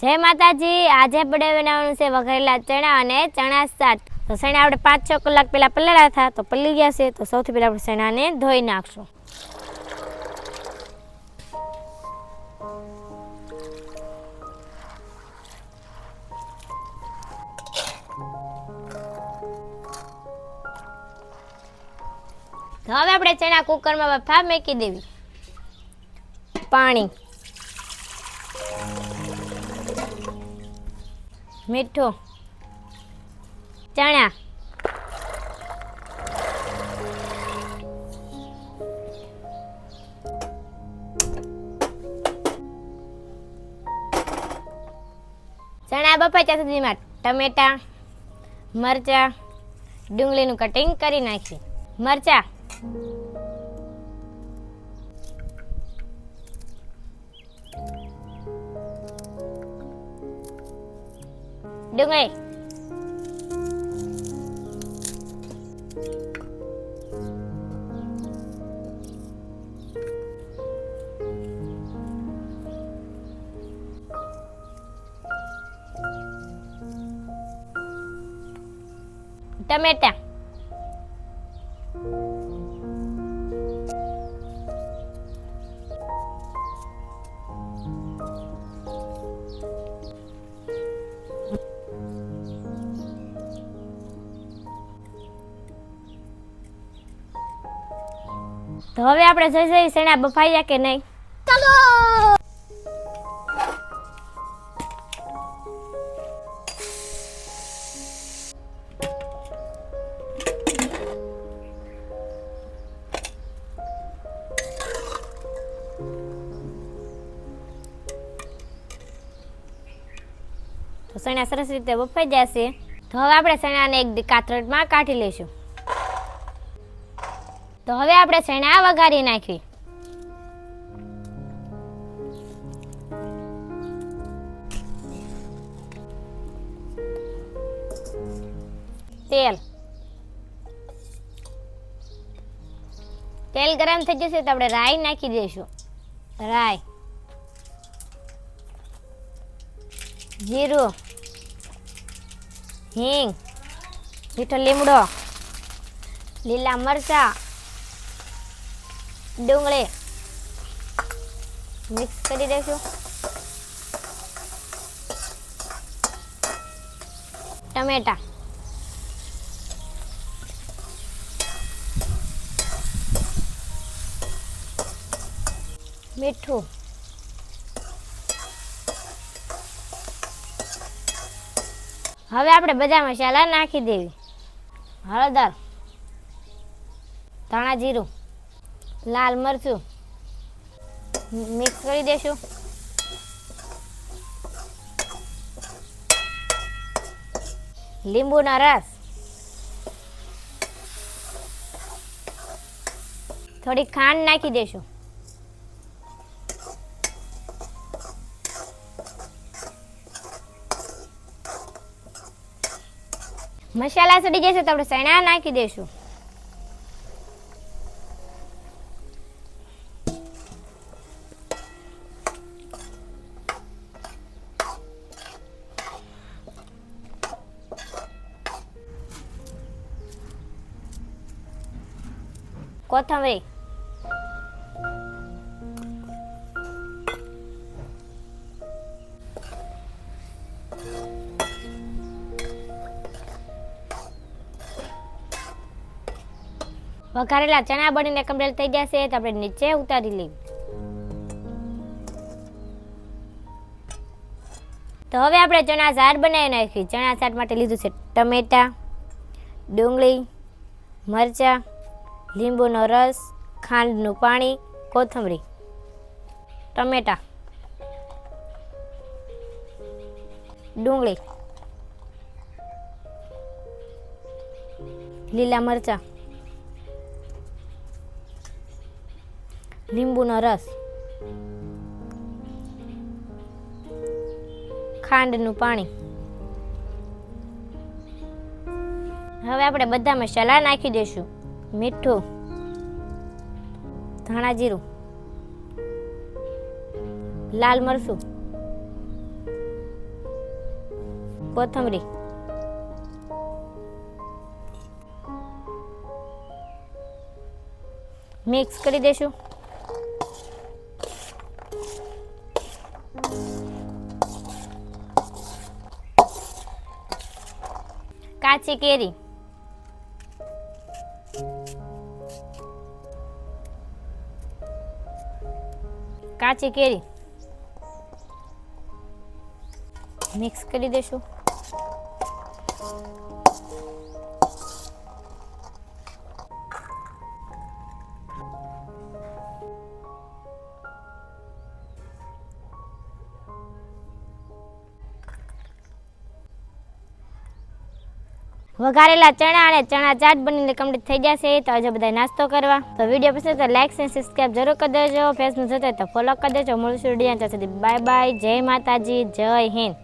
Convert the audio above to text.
જય માતાજી। આજે આપણે બનાવવાનું છે વઘારેલા ચણા અને ચણા શાક। તો ચણા આપણે 5-6 કલાક પહેલા પલાળ્યા હતા, તો પલળી ગયા છે। તો સૌથી પહેલા આપણે ચણાને ધોઈ નાખશું। તો હવે આપણે ચણા કુકરમાં બફા મૂકી દેવી। પાણી, મીઠું, ચણા, ચણા બફાય ત્યાં સુધીમાં ટમેટા, મરચા, ડુંગળીનું કટિંગ કરી નાખી। મરચા, ડુંગળી, ટમેટા, તો હવે આપણે જોઈ ચણા બફાયા કે નહીં। ચાલો, તો ચણા સરસ રીતે બફાઈ જશે। તો હવે આપણે ચણાને એક કાતરણમાં કાઢી લઈશું। તો હવે આપણે ચણા વઘારી નાખી। તેલ ગરમ થઈ જશે તો આપણે રાઈ નાખી દઈશું। રાઈ, જીરું, હિંગ, મીઠો લીમડો, લીલા મરચા, ડુંગળી મિક્સ કરી દઈશું। ટમેટા, મીઠું, હવે આપણે બધા મસાલા નાખી દેવી। હળદર, ધાણા જીરું, લાલ મરચું મિક્સ કરી દેશું। લીંબુનો રસ, થોડી ખાંડ નાખી દેશું। મસાલા સડી જશે તો આપણે ચણા નાખી દઈશું। કોથમરી, વઘારેલા ચણા બનીને કમ્પ્લીટ થઈ જશે તો આપણે નીચે ઉતારી લઈએ। તો હવે આપણે ચણા શાક બનાવી નાખી। ચણા શાક માટે લીધું છે ટમેટા, ડુંગળી, મરચા, લીંબુનો રસ, ખાંડનું પાણી, કોથમરી, ટમેટા, ડુંગળી, લીલા મરચા, લીંબુનો રસ, ખાંડનું પાણી। હવે આપણે બધા મસાલા નાખી દઈશું। મીઠું, ધાણા જીરું, લાલ મરચું, કોથમરી, મિક્સ કરી દેશું. કાચી કેરી, કાચી કેરી મિક્સ કરી દેશું. વઘારેલા ચણા અને ચણા ચાટ બનીને કમ્પ્લીટ થઈ જશે. તો આજે બધા નાસ્તો કરવા. તો વિડીયો પસંદ તો લાઈક અને સબસ્ક્રાઇબ જરૂર કરી દેજો. ફેસબુક જોતા તો ફોલો કરી દેજો. મળશું વિડીયો ત્યાં સુધી. Bye bye. જય માતાજી, જય હિન્દ.